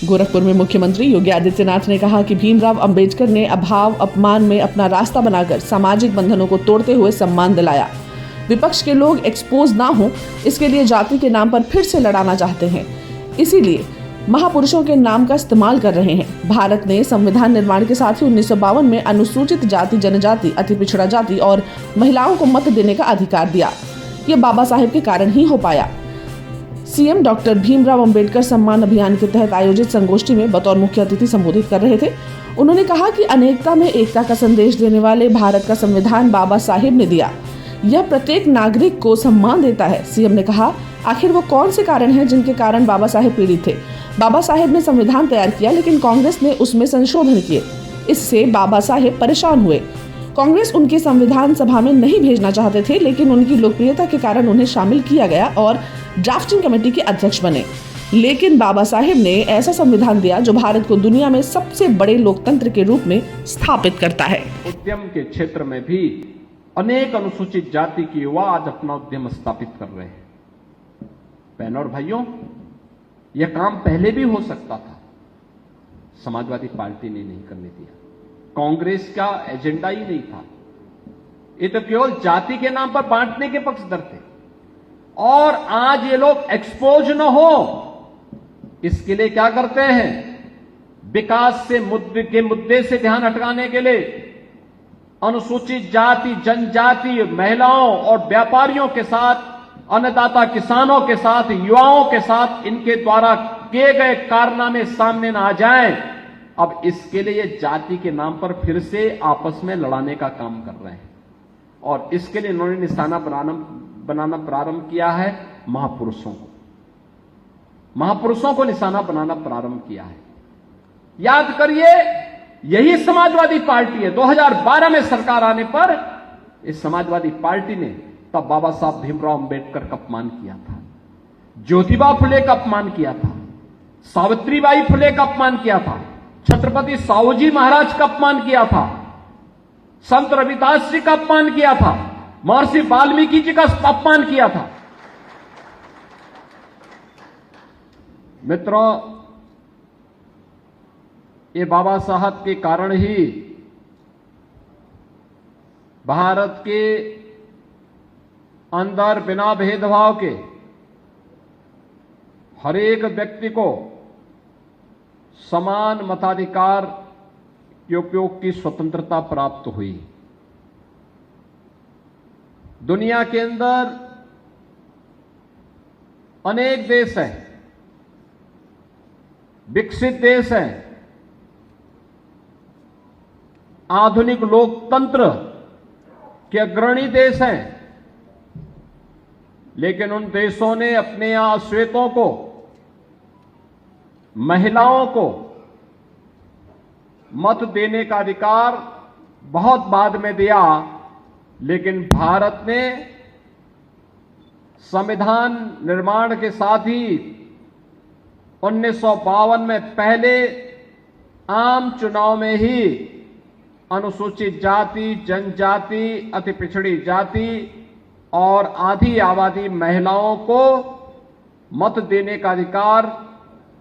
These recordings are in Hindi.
गोरखपुर में मुख्यमंत्री योगी आदित्यनाथ ने कहा कि भीमराव अंबेडकर ने अभाव अपमान में अपना रास्ता बनाकर सामाजिक बंधनों को तोड़ते हुए सम्मान दिलाया। विपक्ष के लोग एक्सपोज ना हो, इसके लिए जाति के नाम पर फिर से लड़ाना चाहते हैं, इसीलिए महापुरुषों के नाम का इस्तेमाल कर रहे हैं। भारत ने संविधान निर्माण के साथ ही 1952 में अनुसूचित जाति, जनजाति, अति पिछड़ा जाति और महिलाओं को मत देने का अधिकार दिया। ये बाबा साहेब के कारण ही हो पाया। सीएम डॉक्टर भीमराव अंबेडकर सम्मान अभियान के तहत आयोजित संगोष्ठी में बतौर मुख्य अतिथि संबोधित कर रहे थे। उन्होंने कहा कि अनेकता में एकता का संदेश देने वाले भारत का संविधान बाबा साहेब ने दिया। यह प्रत्येक नागरिक को सम्मान देता है। सीएम ने कहा, आखिर वो कौन से कारण हैं जिनके कारण बाबा साहेब पीड़ित थे। बाबा साहेब ने संविधान तैयार किया, लेकिन कांग्रेस ने उसमें संशोधन किए। इससे बाबा साहेब परेशान हुए। कांग्रेस उनके संविधान सभा में नहीं भेजना चाहते थे, लेकिन उनकी लोकप्रियता के कारण उन्हें शामिल किया गया और ड्राफ्टिंग कमेटी के अध्यक्ष बने। लेकिन बाबा साहेब ने ऐसा संविधान दिया जो भारत को दुनिया में सबसे बड़े लोकतंत्र के रूप में स्थापित करता है। उद्यम के क्षेत्र में भी अनेक अनुसूचित जाति के युवा आज अपना उद्यम स्थापित कर रहे हैं। बहनों और भाइयों, यह काम पहले भी हो सकता था, समाजवादी पार्टी ने नहीं करने दिया। कांग्रेस का एजेंडा ही नहीं था। ये तो केवल जाति के नाम पर बांटने के पक्षधर थे। और आज ये लोग एक्सपोज न हो, इसके लिए क्या करते हैं? विकास से मुद्दे से ध्यान हटकाने के लिए अनुसूचित जाति, जनजाति, महिलाओं और व्यापारियों के साथ, अन्नदाता किसानों के साथ, युवाओं के साथ इनके द्वारा किए गए कारनामे सामने न आ जाएं। अब इसके लिए ये जाति के नाम पर फिर से आपस में लड़ाने का काम कर रहे हैं और इसके लिए इन्होंने निशाना बनाना प्रारंभ किया है महापुरुषों को निशाना बनाना प्रारंभ किया है। याद करिए, यही समाजवादी पार्टी है। 2012 में सरकार आने पर इस समाजवादी पार्टी ने तब बाबा साहब भीमराव अंबेडकर का अपमान किया था, ज्योतिबा फुले का अपमान किया था, सावित्रीबाई फुले का अपमान किया था, छत्रपति साहूजी महाराज का अपमान किया था, संत रविदास जी का अपमान किया था, महर्षि वाल्मीकि जी का अपमान किया था। मित्रों, ये बाबा साहब के कारण ही भारत के अंदर बिना भेदभाव के हर एक व्यक्ति को समान मताधिकार के उपयोग की स्वतंत्रता प्राप्त हुई। दुनिया के अंदर अनेक देश हैं, विकसित देश हैं, आधुनिक लोकतंत्र के अग्रणी देश हैं, लेकिन उन देशों ने अपने यहां श्वेतों को, महिलाओं को मत देने का अधिकार बहुत बाद में दिया। लेकिन भारत ने संविधान निर्माण के साथ ही 1952 में पहले आम चुनाव में ही अनुसूचित जाति, जनजाति, अति पिछड़ी जाति और आधी आबादी महिलाओं को मत देने का अधिकार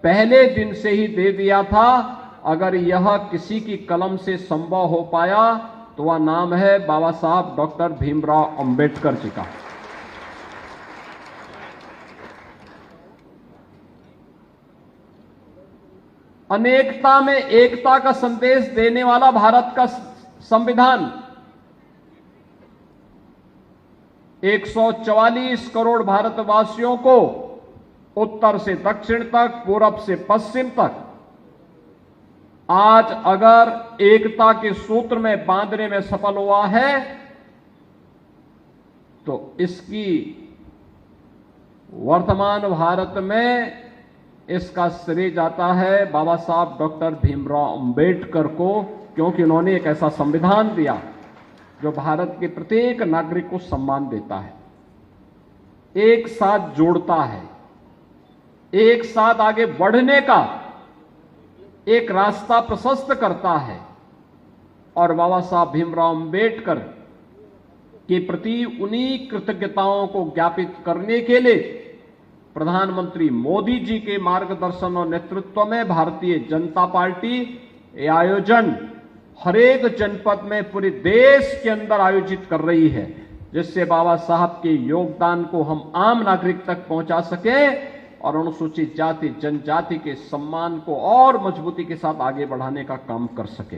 पहले दिन से ही दे दिया था। अगर यह किसी की कलम से संभव हो पाया तो वह नाम है बाबा साहब डॉक्टर भीमराव अंबेडकर जी का। अनेकता में एकता का संदेश देने वाला भारत का संविधान 144 करोड़ भारतवासियों को उत्तर से दक्षिण तक, पूरब से पश्चिम तक आज अगर एकता के सूत्र में बांधने में सफल हुआ है तो इसकी वर्तमान भारत में इसका श्रेय जाता है बाबा साहब डॉक्टर भीमराव अंबेडकर को, क्योंकि उन्होंने एक ऐसा संविधान दिया जो भारत के प्रत्येक नागरिक को सम्मान देता है, एक साथ जोड़ता है, एक साथ आगे बढ़ने का एक रास्ता प्रशस्त करता है। और बाबा साहब भीमराव अंबेडकर के प्रति उन्हीं कृतज्ञताओं को ज्ञापित करने के लिए प्रधानमंत्री मोदी जी के मार्गदर्शन और नेतृत्व में भारतीय जनता पार्टी ये आयोजन हर एक जनपद में पूरे देश के अंदर आयोजित कर रही है, जिससे बाबा साहब के योगदान को हम आम नागरिक तक पहुंचा सके और अनुसूचित जाति जनजाति के सम्मान को और मजबूती के साथ आगे बढ़ाने का काम कर सके।